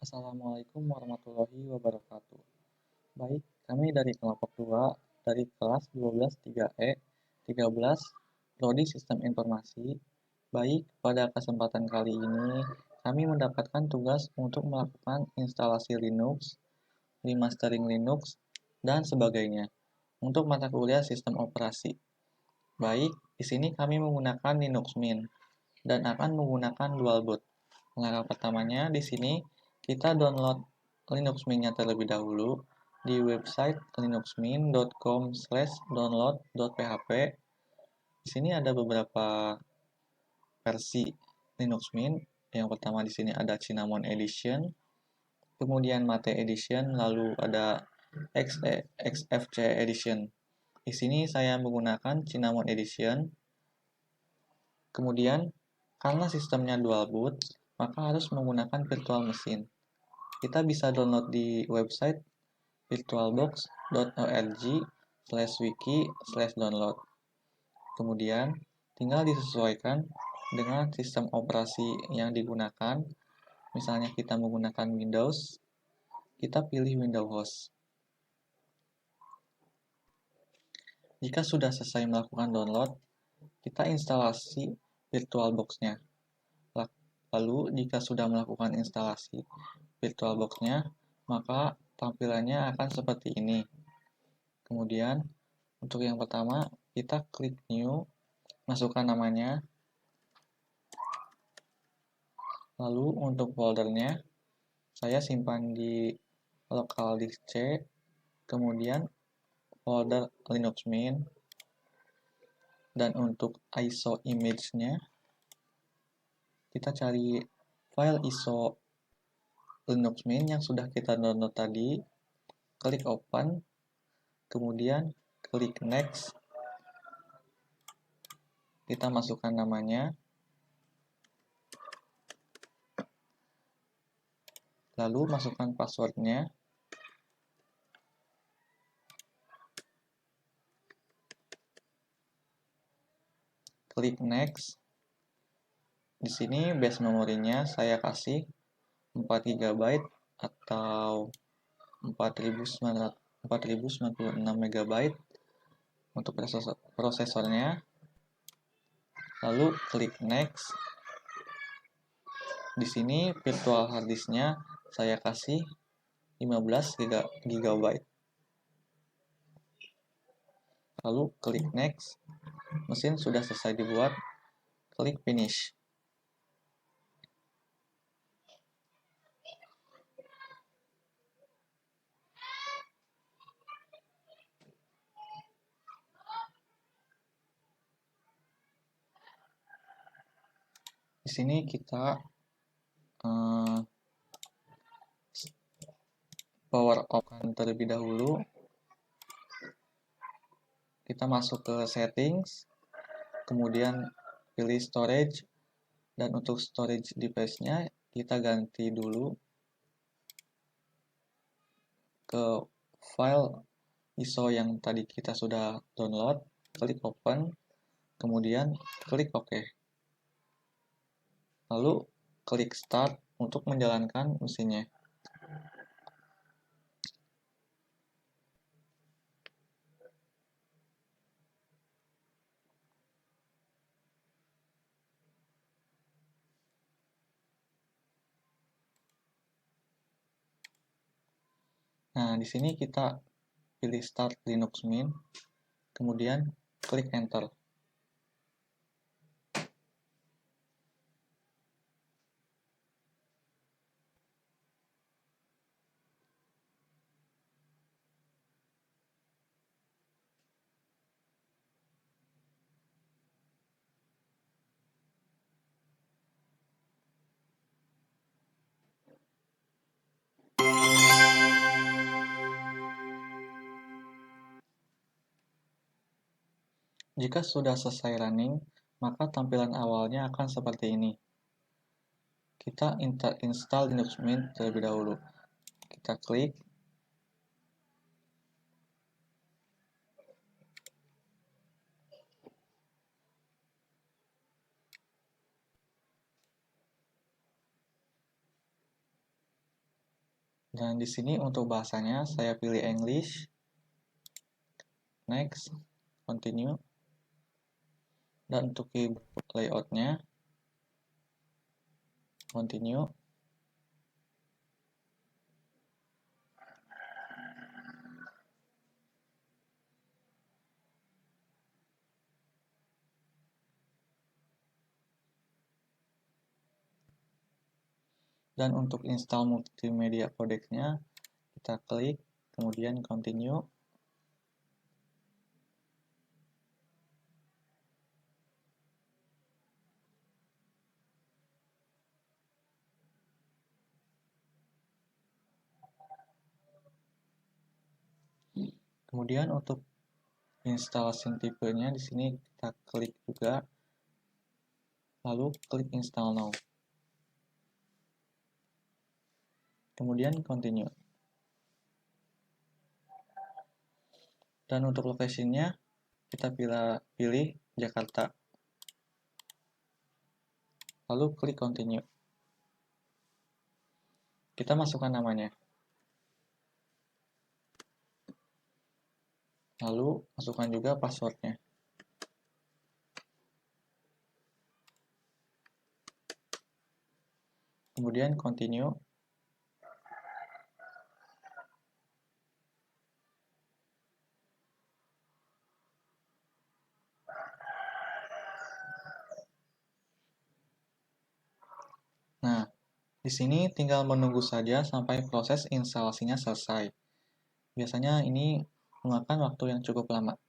Assalamualaikum warahmatullahi wabarakatuh. Baik, kami dari kelompok 2 dari kelas 12 3E 13 Prodi Sistem Informasi. Baik, pada kesempatan kali ini kami mendapatkan tugas untuk melakukan instalasi Linux, remastering Linux, dan sebagainya untuk mata kuliah sistem operasi. Baik, di sini kami menggunakan Linux Mint dan akan menggunakan dual boot. Langkah pertamanya di sini kita download Linux Mint-nya terlebih dahulu di website linuxmint.com/download.php. Di sini ada beberapa versi Linux Mint. Yang pertama di sini ada Cinnamon Edition, kemudian Mate Edition, lalu ada XFC Edition. Di sini saya menggunakan Cinnamon Edition. Kemudian, karena sistemnya dual boot, maka harus menggunakan virtual machine. Kita bisa download di website virtualbox.org/wiki/download. Kemudian, tinggal disesuaikan dengan sistem operasi yang digunakan. Misalnya kita menggunakan Windows, kita pilih Windows Host. Jika sudah selesai melakukan download, kita instalasi VirtualBox-nya. Lalu, jika sudah melakukan instalasi VirtualBox-nya, maka tampilannya akan seperti ini. Kemudian, untuk yang pertama, kita klik New, masukkan namanya. Lalu, untuk foldernya, saya simpan di local disk C, kemudian folder Linux Mint, dan untuk ISO image-nya, kita cari file ISO Linux Mint yang sudah kita download tadi, klik Open, kemudian klik Next, kita masukkan namanya, lalu masukkan passwordnya, klik Next. Di sini base memorinya saya kasih 4 GB atau 4096 MB untuk prosesornya. Lalu klik Next. Di sini virtual hard disk-nya saya kasih 15 GB. Lalu klik Next. Mesin sudah selesai dibuat. Klik Finish. Di sini kita power on terlebih dahulu. Kita masuk ke settings, kemudian pilih storage, dan untuk storage device-nya kita ganti dulu ke file ISO yang tadi kita sudah download. Klik Open, kemudian klik OK. Lalu klik Start untuk menjalankan mesinnya. Nah, di sini kita pilih Start Linux Mint, kemudian klik Enter. Jika sudah selesai running, maka tampilan awalnya akan seperti ini. Kita install Linux Mint terlebih dahulu. Kita klik. Dan di sini untuk bahasanya saya pilih English, next, continue, dan untuk keyboard layoutnya continue. Dan untuk install multimedia codec-nya kita klik, kemudian continue. Kemudian untuk instalasi tipenya di sini kita klik juga, lalu klik install now. Kemudian continue. Dan untuk location-nya kita pilih Jakarta. Lalu klik continue. Kita masukkan namanya. Lalu masukkan juga passwordnya. Kemudian continue. Nah, di sini tinggal menunggu saja sampai proses instalasinya selesai. Biasanya ini memakan waktu yang cukup lama.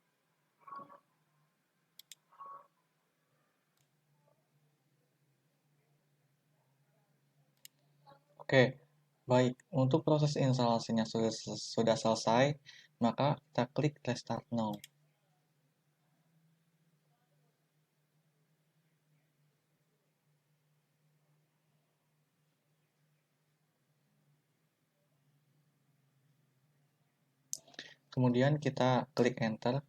Oke, baik. Untuk proses instalasinya sudah selesai, maka kita klik Restart Now. Kemudian kita klik Enter.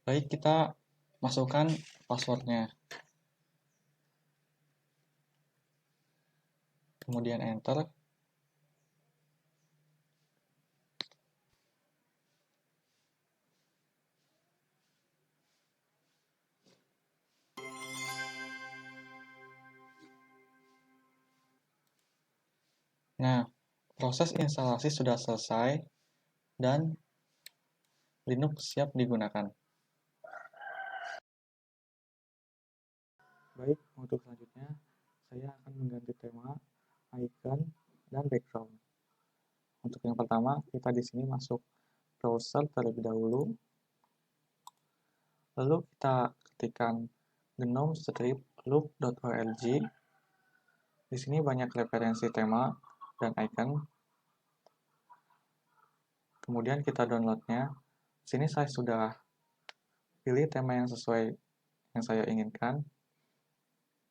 Baik, kita masukkan passwordnya. Kemudian Enter. Nah, proses instalasi sudah selesai dan Linux siap digunakan. Baik, untuk selanjutnya saya akan mengganti tema, icon, dan background. Untuk yang pertama, kita di sini masuk browser terlebih dahulu. Lalu kita ketikkan gnome-look.org. Di sini banyak referensi tema dan icon. Kemudian kita downloadnya. Di sini saya sudah pilih tema yang sesuai yang saya inginkan.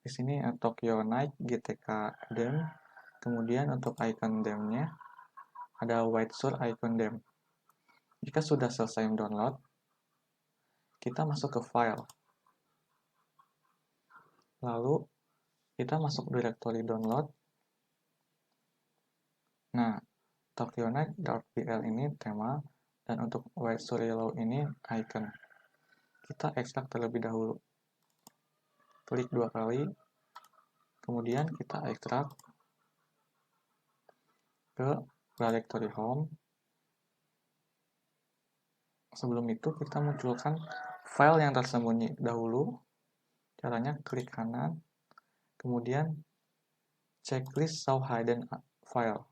Di sini Tokyo Night GTK Dem. Kemudian untuk icon dem-nya ada White Sur icon dem. Jika sudah selesai download, kita masuk ke file. Lalu kita masuk directory download. Nah, Tokyo Night.pl ini tema, dan untuk White Sur Yellow ini icon. Kita ekstrak terlebih dahulu. Klik 2 kali, kemudian kita ekstrak ke directory home. Sebelum itu kita munculkan file yang tersembunyi dahulu. Caranya klik kanan, kemudian checklist show hidden file.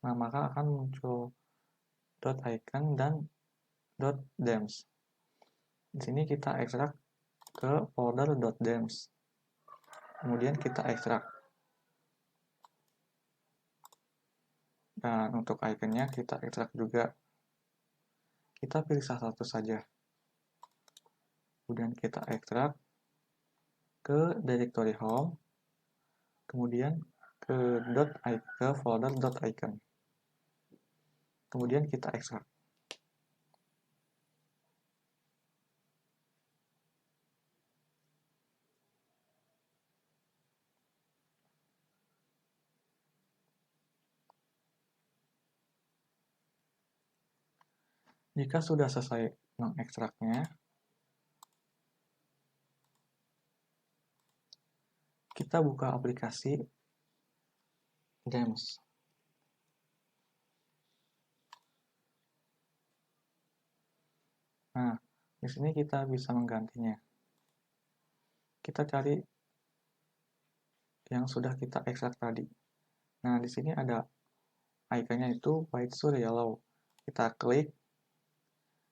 Nah, maka akan muncul .icon dan .dems. Di sini kita ekstrak ke folder .dems. Kemudian kita ekstrak. Dan untuk iconnya kita ekstrak juga. Kita pilih salah satu saja. Kemudian kita ekstrak ke directory home. Kemudian ke folder .icon. Kemudian kita ekstrak. Jika sudah selesai mengekstraknya, kita buka aplikasi DEMS. Nah, di sini kita bisa menggantinya. Kita cari yang sudah kita ekstrak tadi. Nah, di sini ada ikonnya itu white sur yellow. Kita klik.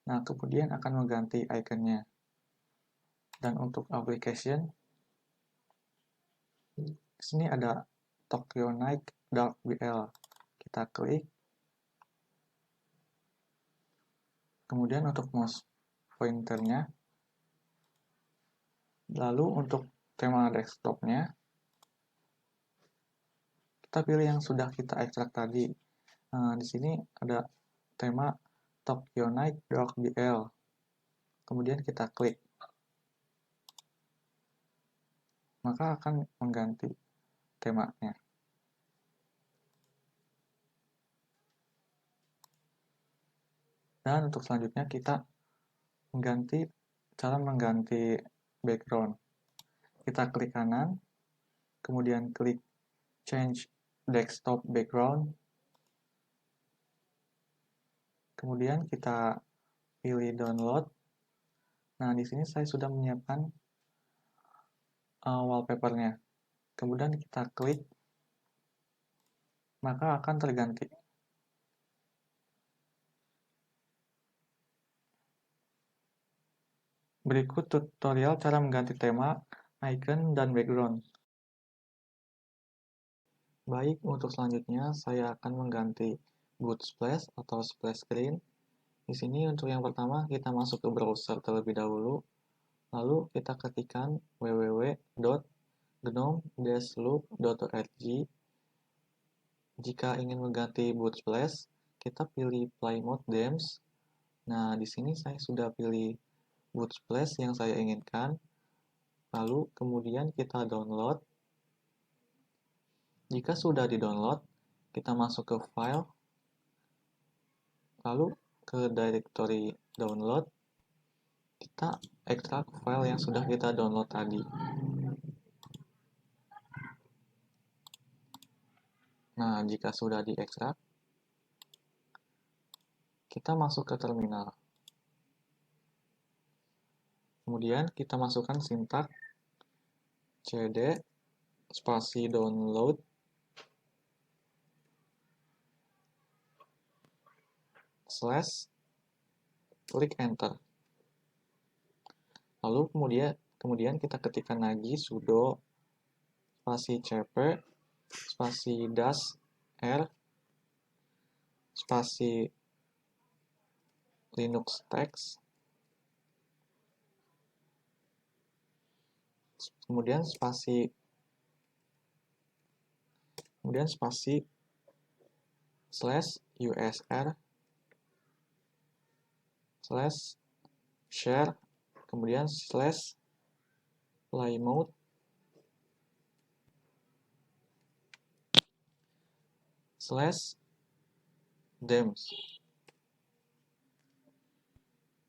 Nah, kemudian akan mengganti ikonnya. Dan untuk application, di sini ada Tokyo Night Dark BL. Kita klik. Kemudian untuk mouse pointernya. Lalu untuk tema desktopnya, kita pilih yang sudah kita ekstrak tadi. Nah, di sini ada tema Tokyo Night Dark BL. Kemudian kita klik. Maka akan mengganti temanya. Dan untuk selanjutnya kita cara mengganti background. Kita klik kanan, kemudian klik change desktop background. Kemudian kita pilih download. Nah, di sini saya sudah menyiapkan wallpapernya. Kemudian kita klik, maka akan terganti. Berikut tutorial cara mengganti tema, icon, dan background. Baik, untuk selanjutnya saya akan mengganti boot splash atau splash screen. Di sini untuk yang pertama kita masuk ke browser terlebih dahulu. Lalu kita ketikkan www.gnome-loop.org. Jika ingin mengganti boot splash, kita pilih play mode dems. Nah, di sini saya sudah pilih boot splash yang saya inginkan. Lalu kemudian kita download. Jika sudah di-download, kita masuk ke file, lalu ke directory download, kita ekstrak file yang sudah kita download tadi. Nah, jika sudah diekstrak, kita masuk ke terminal. Kemudian kita masukkan sintak cd spasi download / klik enter. Lalu kemudian kita ketikkan lagi sudo spasi cp spasi dash r spasi linux text, kemudian spasi /usr /share, kemudian /playmode /dems,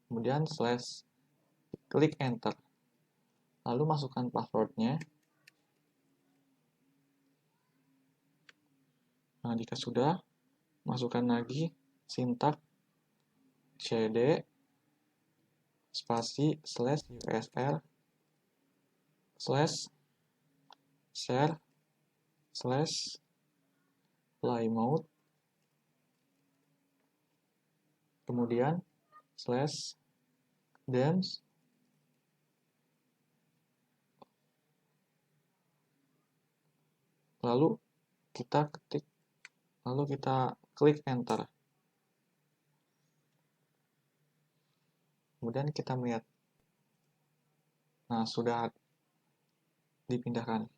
kemudian klik enter. Lalu masukkan passwordnya. Nah, jika sudah, masukkan lagi sintak cd spasi /usr /share /playmode kemudian slash dems, lalu kita klik enter. Kemudian kita melihat, nah sudah dipindahkan.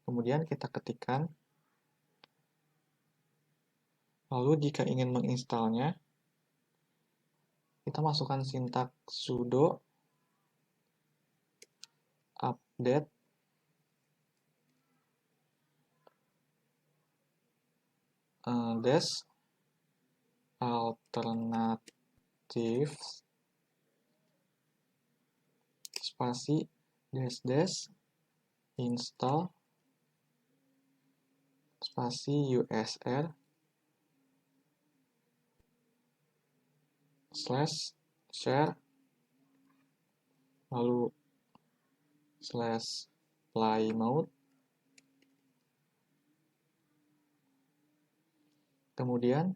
Kemudian kita ketikkan, lalu jika ingin menginstalnya, kita masukkan sintaks sudo update dash alternative spasi dash install spasi usr slash share, lalu slash play mode, kemudian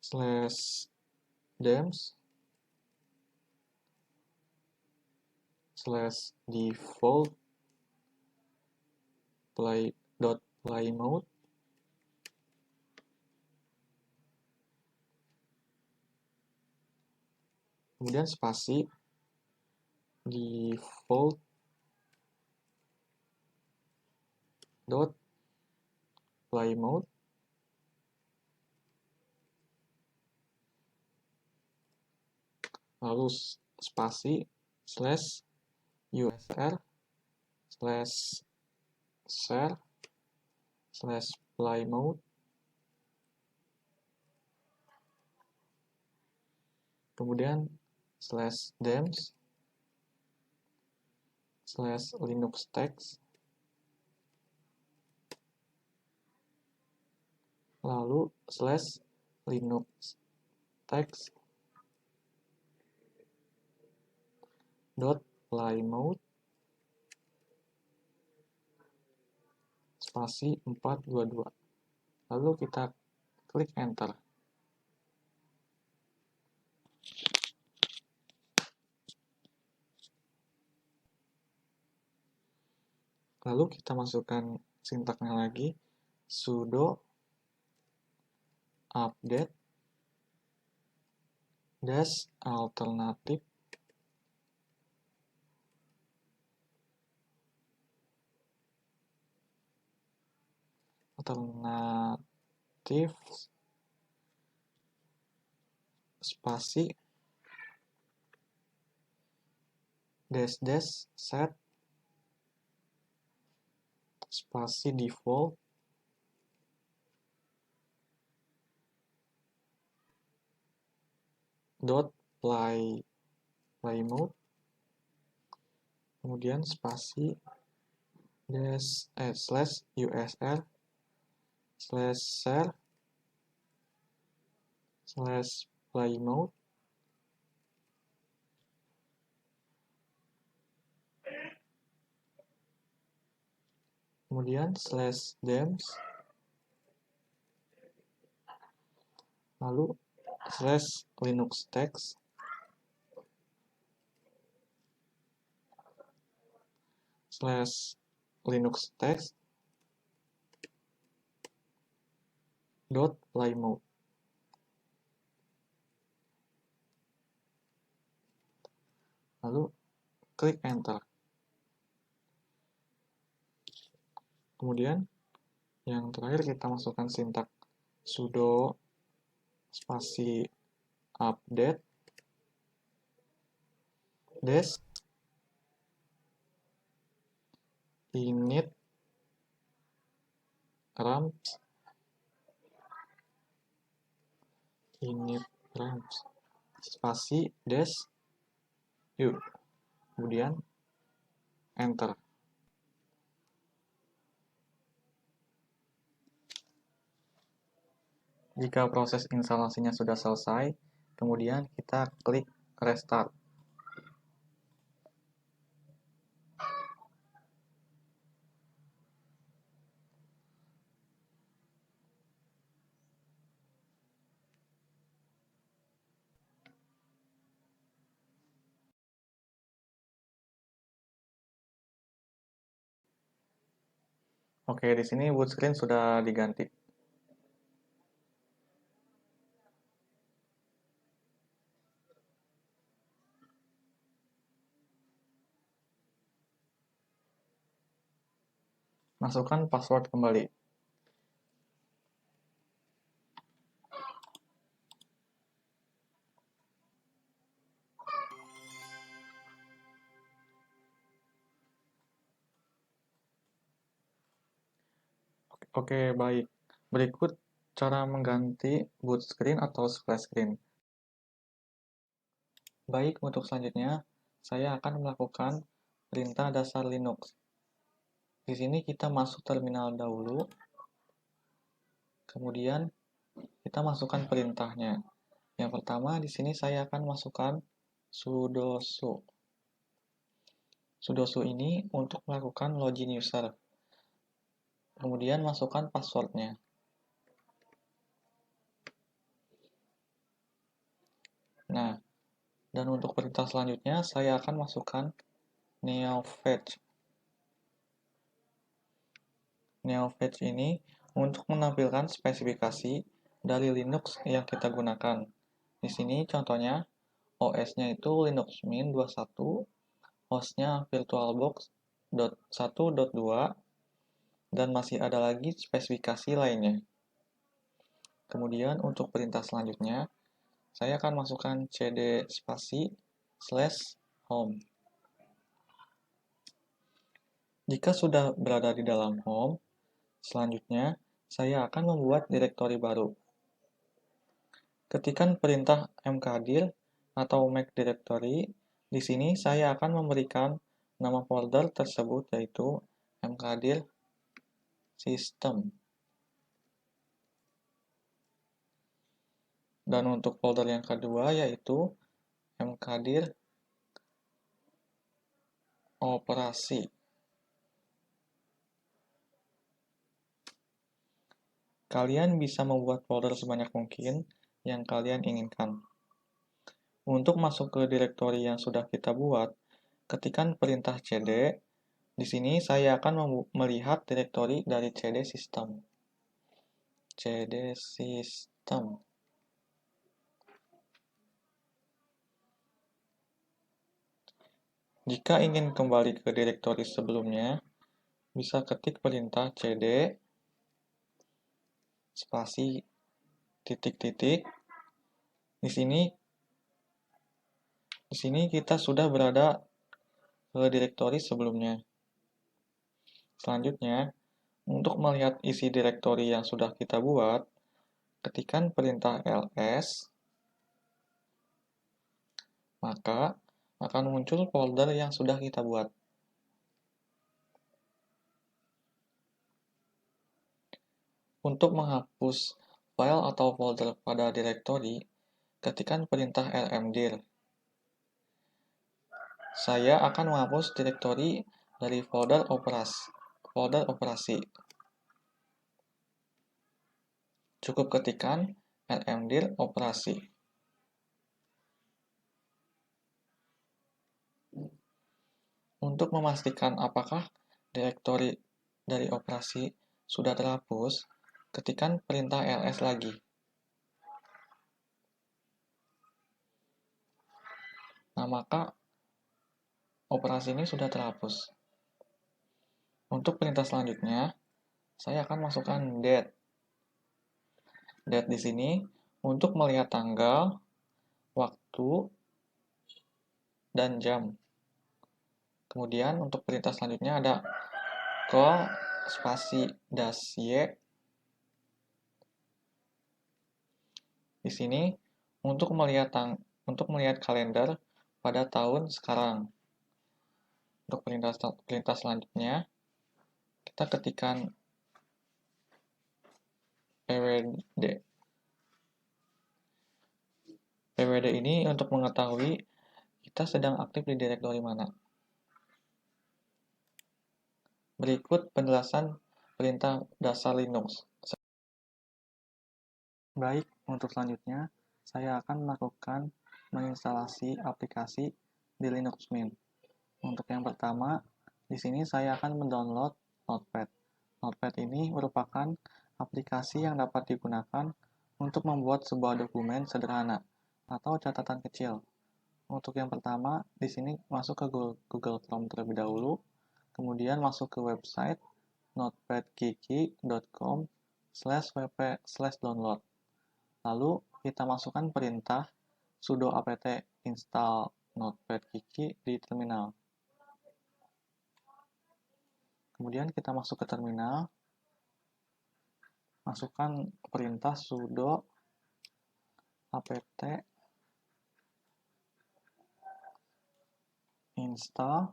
slash dems slash default play mode, kemudian spasi default play mode, lalu spasi slash usr slash share slash play mode, kemudian slash dems slash linux text, lalu slash linux text play mode spasi 422, lalu kita klik enter. Lalu kita masukkan sintaknya lagi, sudo update dash alternative spasi dash set spasi default play mode, kemudian spasi dash slash usr slash share slash play mode, kemudian slash dems, lalu slash linux text slash linux text play mode, lalu klik enter. Kemudian yang terakhir kita masukkan sintaks sudo spasi update dash init ramps spasi dash kemudian enter. Jika proses instalasinya sudah selesai, kemudian kita klik restart. Oke, di sini boot screen sudah diganti. Masukkan password kembali. Oke, baik. Berikut cara mengganti boot screen atau splash screen. Baik, untuk selanjutnya, saya akan melakukan perintah dasar Linux. Di sini kita masuk terminal dahulu, kemudian kita masukkan perintahnya. Yang pertama, di sini saya akan masukkan sudo su. Sudo su ini untuk melakukan login user. Kemudian masukkan passwordnya. Nah, dan untuk perintah selanjutnya, saya akan masukkan neofetch. Neofetch ini untuk menampilkan spesifikasi dari Linux yang kita gunakan. Di sini contohnya OS-nya itu Linux Mint 21, hostnya VirtualBox 1.2, dan masih ada lagi spesifikasi lainnya. Kemudian untuk perintah selanjutnya, saya akan masukkan cd spasi /home. Jika sudah berada di dalam home, selanjutnya saya akan membuat direktori baru. Ketikkan perintah mkdir atau make directory. Di sini saya akan memberikan nama folder tersebut yaitu mkdir system. Dan untuk folder yang kedua yaitu mkdir operasi. Kalian bisa membuat folder sebanyak mungkin yang kalian inginkan. Untuk masuk ke direktori yang sudah kita buat, ketikkan perintah cd. Di sini saya akan melihat direktori dari cd system. cd system. Jika ingin kembali ke direktori sebelumnya, bisa ketik perintah cd spasi titik-titik. Di sini kita sudah berada ke direktori sebelumnya. Selanjutnya, untuk melihat isi direktori yang sudah kita buat, ketikkan perintah ls, maka akan muncul folder yang sudah kita buat. Untuk menghapus file atau folder pada direktori, ketikkan perintah lmdir. Saya akan menghapus direktori dari folder operasi. Cukup ketikkan lmdir operasi. Untuk memastikan apakah direktori dari operasi sudah terhapus, ketikkan perintah ls lagi. Nah, maka operasi ini sudah terhapus. Untuk perintah selanjutnya, saya akan masukkan date. Date di sini untuk melihat tanggal, waktu, dan jam. Kemudian untuk perintah selanjutnya ada call spasi -y. Di sini untuk melihat kalender pada tahun sekarang. Untuk perintah selanjutnya, kita ketikkan pwd. Pwd ini untuk mengetahui kita sedang aktif di direktori mana. Berikut penjelasan perintah dasar Linux. Baik, untuk selanjutnya, saya akan melakukan menginstalasi aplikasi di Linux Mint. Untuk yang pertama, di sini saya akan mendownload Notepad. Notepad ini merupakan aplikasi yang dapat digunakan untuk membuat sebuah dokumen sederhana atau catatan kecil. Untuk yang pertama, di sini masuk ke Google Chrome terlebih dahulu, kemudian masuk ke website notepadkiki.com/wp/download. Lalu kita masukkan perintah sudo apt install notepadkiki di terminal. Kemudian kita masuk ke terminal, masukkan perintah sudo apt install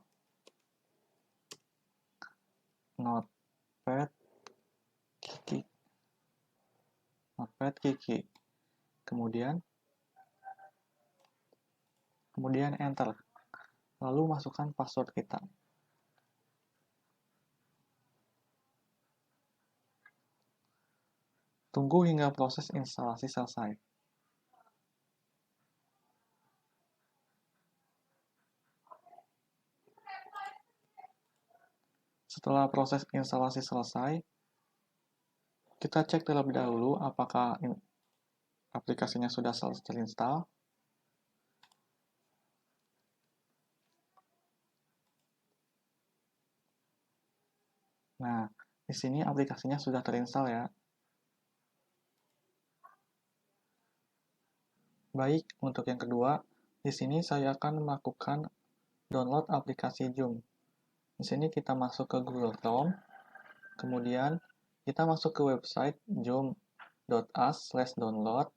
notepadkiki. Kemudian enter. Lalu masukkan password kita. Tunggu hingga proses instalasi selesai. Setelah proses instalasi selesai, kita cek terlebih dahulu apakah aplikasinya sudah terinstall. Nah, di sini aplikasinya sudah terinstall ya. Baik, untuk yang kedua, di sini saya akan melakukan download aplikasi Zoom. Di sini kita masuk ke Google Chrome, kemudian kita masuk ke website zoom.us/download,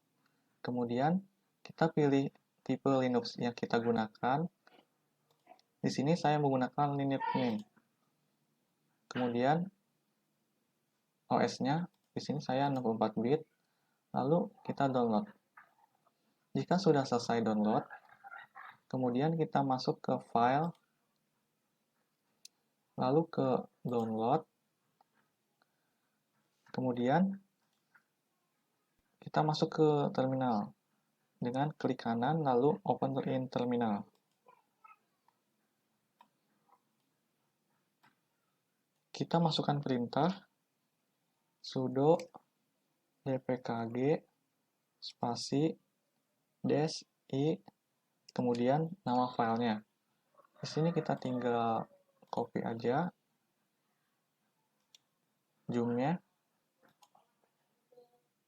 kemudian kita pilih tipe Linux yang kita gunakan. Di sini saya menggunakan Linux Mint. Kemudian OS-nya di sini saya 64 bit. Lalu kita download. Jika sudah selesai download, kemudian kita masuk ke file, lalu ke download, kemudian kita masuk ke terminal dengan klik kanan lalu open in terminal. Kita masukkan perintah sudo dpkg spasi -i, kemudian nama filenya. Di sini kita tinggal copy aja zoom-nya,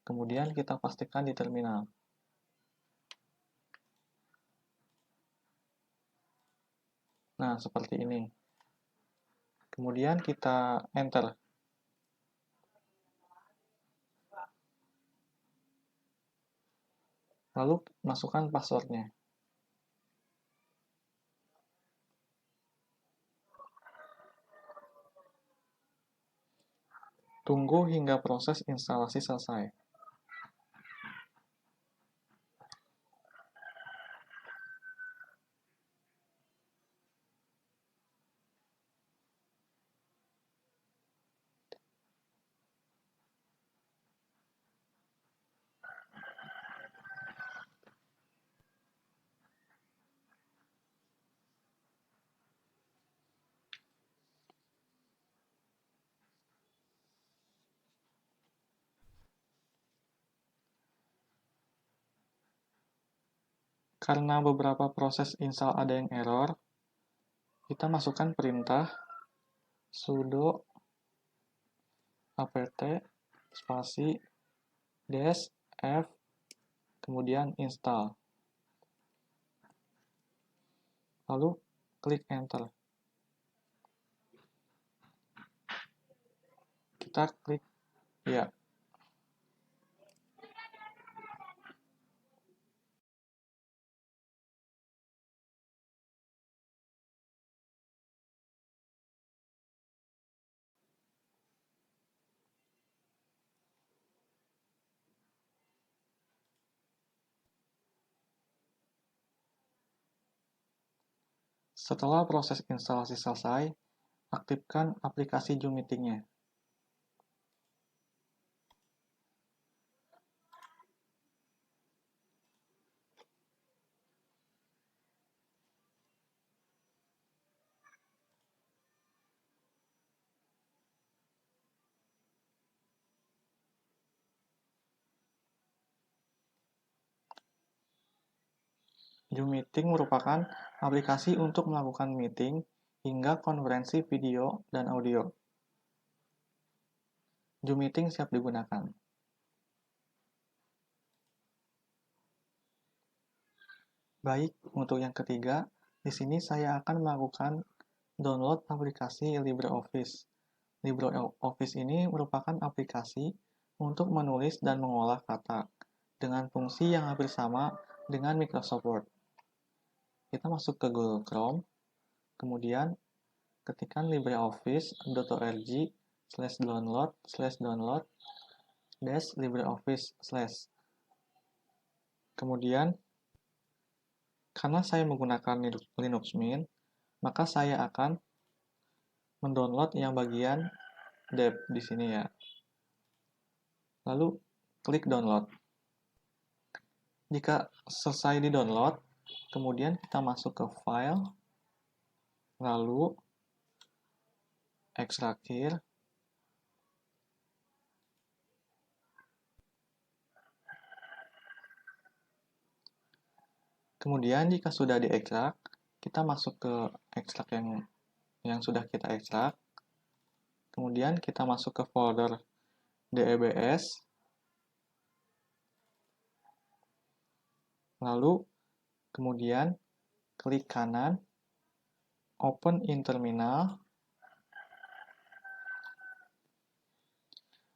kemudian kita pastikan di terminal. Nah, seperti ini. Kemudian kita enter. Lalu masukkan passwordnya. Tunggu hingga proses instalasi selesai. Karena beberapa proses install ada yang error, kita masukkan perintah sudo apt spasi -f kemudian install. Lalu klik enter. Kita klik ya. Setelah proses instalasi selesai, aktifkan aplikasi Zoom Meeting-nya. Zoom Meeting merupakan aplikasi untuk melakukan meeting hingga konferensi video dan audio. Zoom Meeting siap digunakan. Baik, untuk yang ketiga, di sini saya akan melakukan download aplikasi LibreOffice. LibreOffice ini merupakan aplikasi untuk menulis dan mengolah kata dengan fungsi yang hampir sama dengan Microsoft Word. Kita masuk ke Google Chrome, kemudian ketikkan libreoffice.org/download/LibreOffice/. Kemudian, karena saya menggunakan Linux Mint, maka saya akan mendownload yang bagian deb di sini ya. Lalu klik download. Jika selesai di-download, kemudian kita masuk ke file, lalu ekstraktir. Kemudian jika sudah diekstrak, kita masuk ke ekstrak yang sudah kita ekstrak. Kemudian kita masuk ke folder DEBS. Lalu kemudian klik kanan, open in terminal.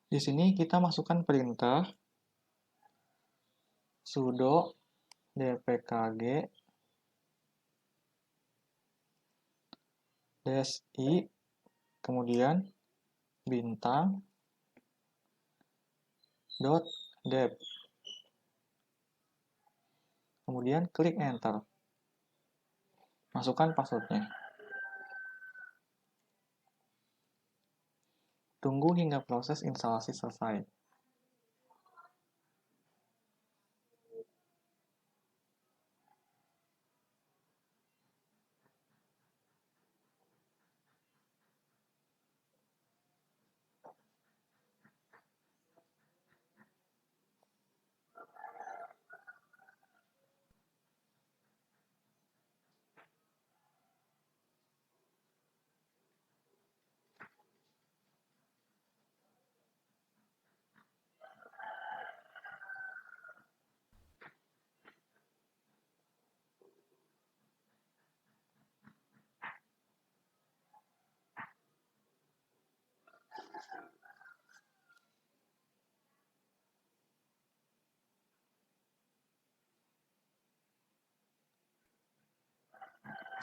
Di sini kita masukkan perintah sudo dpkg -i kemudian bintang .deb. Kemudian klik enter. Masukkan passwordnya. Tunggu hingga proses instalasi selesai.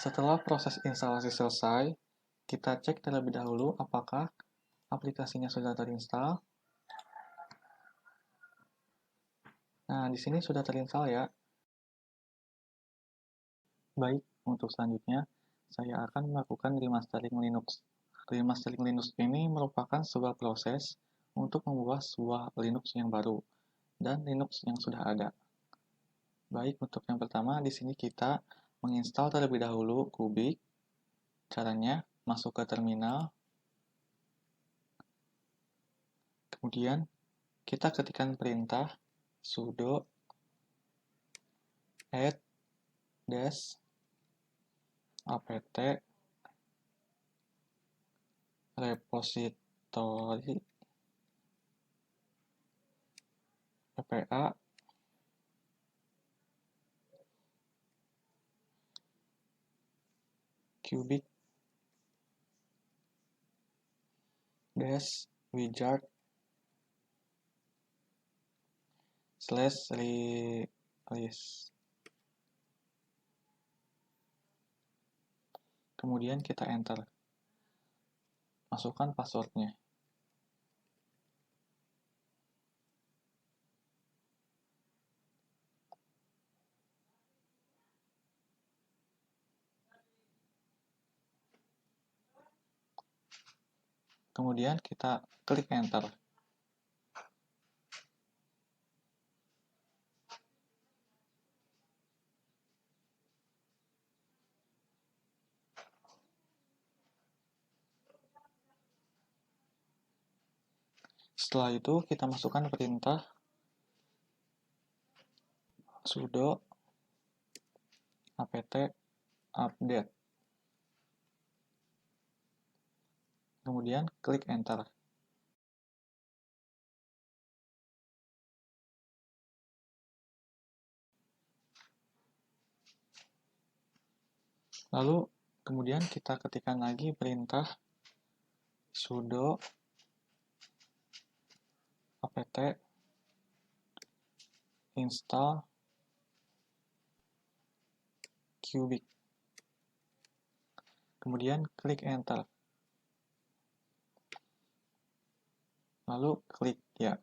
Setelah proses instalasi selesai, kita cek terlebih dahulu apakah aplikasinya sudah terinstall. Nah, di sini sudah terinstall ya. Baik, untuk selanjutnya, saya akan melakukan remastering Linux. Remastering Linux ini merupakan sebuah proses untuk membuat sebuah Linux yang baru dan Linux yang sudah ada. Baik, untuk yang pertama, di sini kita menginstal terlebih dahulu Kubik. Caranya, masuk ke terminal. Kemudian, kita ketikkan perintah sudo apt repository ppa kubik wizard /release. Kemudian kita enter. Masukkan passwordnya. Kemudian kita klik enter. Setelah itu kita masukkan perintah sudo apt update. Kemudian klik enter. Lalu kemudian kita ketikkan lagi perintah sudo apt install Cubic. Kemudian klik enter. Lalu klik ya.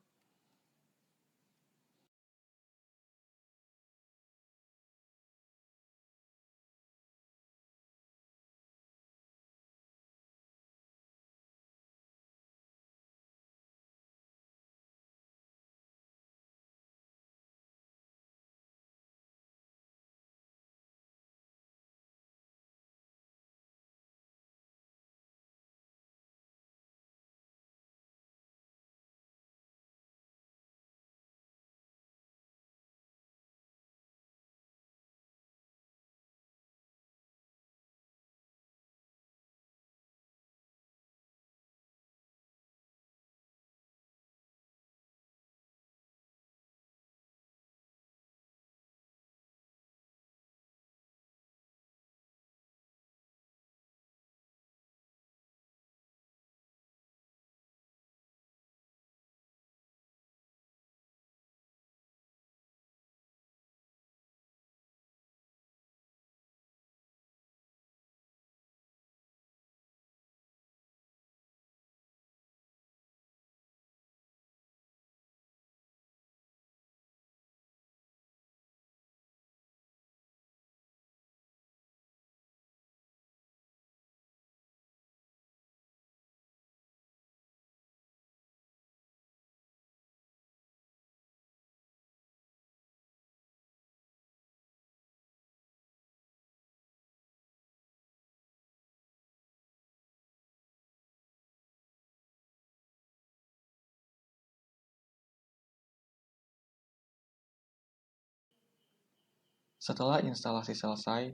Setelah instalasi selesai,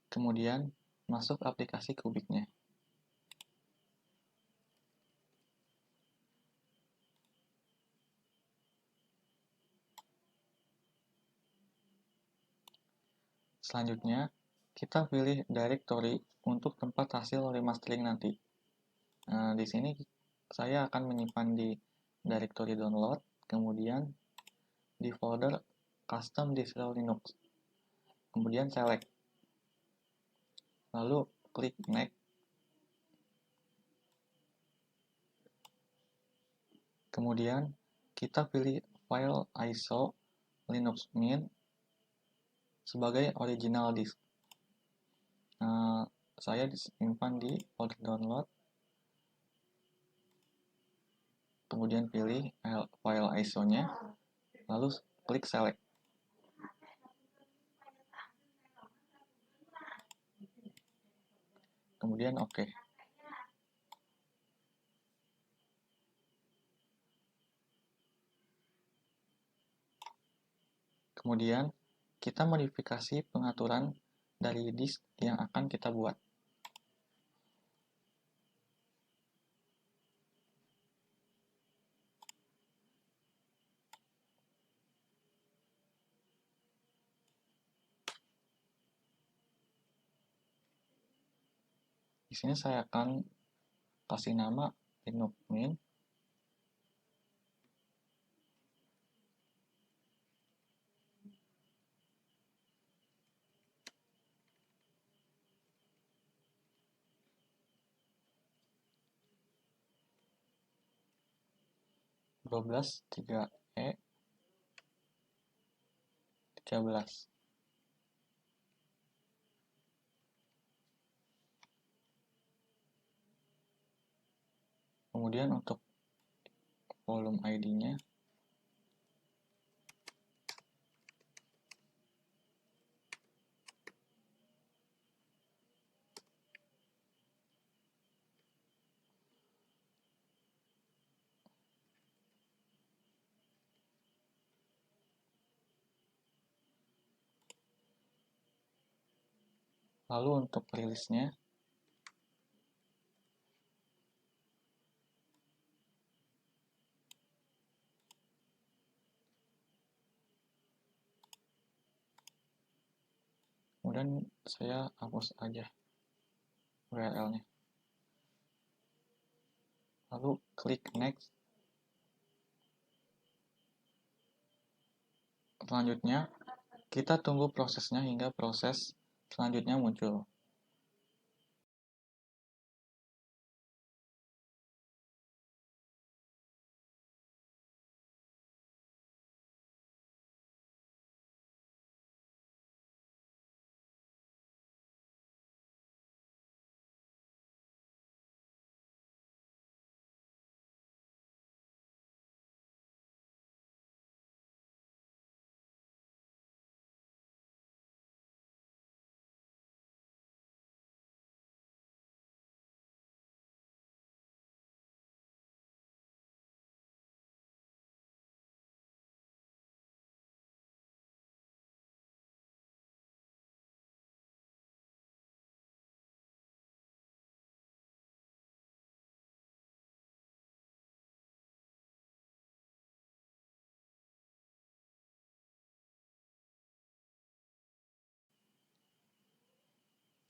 kemudian masuk aplikasi Kubiknya. Selanjutnya, kita pilih directory untuk tempat hasil remastering nanti. Nah, di sini saya akan menyimpan di directory download, kemudian di folder custom distro Linux. Kemudian select. Lalu klik next. Kemudian kita pilih file ISO Linux Mint sebagai original disk. Nah, saya disimpan di folder download. Kemudian pilih file ISO-nya, lalu klik select. Kemudian oke. Kemudian kita modifikasi pengaturan dari disk yang akan kita buat. Di sini saya akan kasih nama Linux Mint. (12.3e) 13. Kemudian untuk volume ID-nya Lalu untuk rilisnya, kemudian saya hapus aja URL-nya. Lalu klik next. Selanjutnya, kita tunggu prosesnya hingga proses selanjutnya muncul.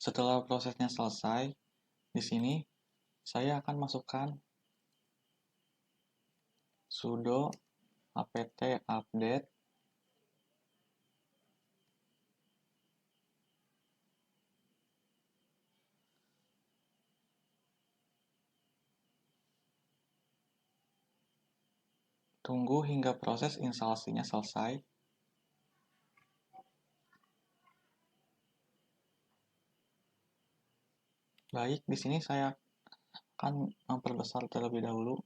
Setelah prosesnya selesai, di sini saya akan masukkan sudo apt update tunggu hingga proses instalasinya selesai. Baik, di sini saya akan memperbesar terlebih dahulu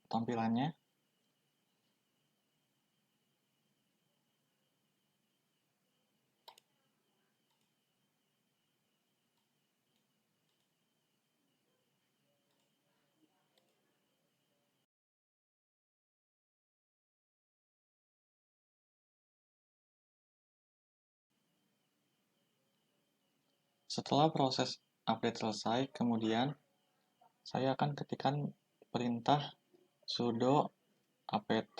tampilannya. Setelah proses update selesai, kemudian saya akan ketikkan perintah sudo apt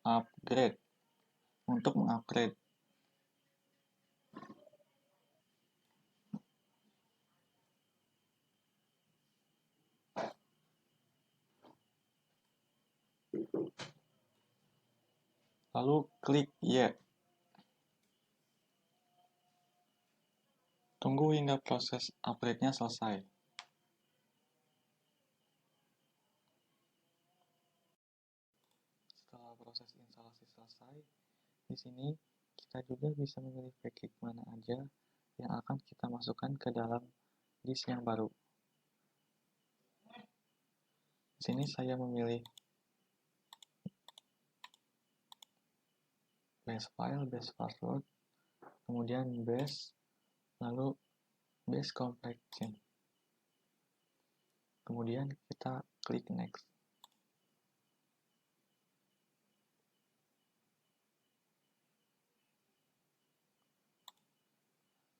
upgrade untuk mengupgrade. Lalu klik Y. Tunggu hingga proses upgrade-nya selesai. Setelah proses instalasi selesai, di sini kita juga bisa memilih package mana aja yang akan kita masukkan ke dalam disk yang baru. Di sini saya memilih base file, base password, kemudian base, lalu base compression. Kemudian kita klik next.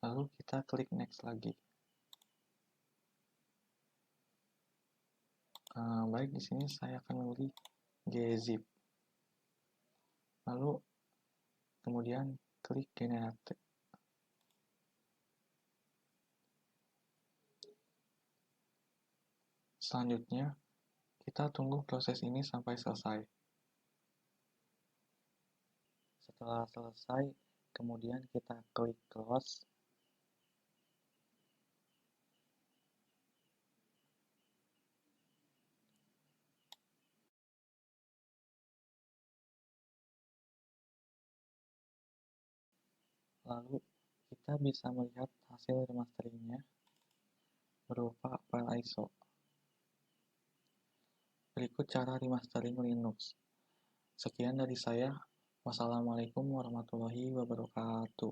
Lalu kita klik next lagi. Baik, di sini saya akan memilih gzip. Lalu kemudian klik generate. Selanjutnya, kita tunggu proses ini sampai selesai. Setelah selesai, kemudian kita klik close. Lalu kita bisa melihat hasil remasteringnya berupa file ISO. Berikut cara remastering Linux. Sekian dari saya. Wassalamualaikum warahmatullahi wabarakatuh.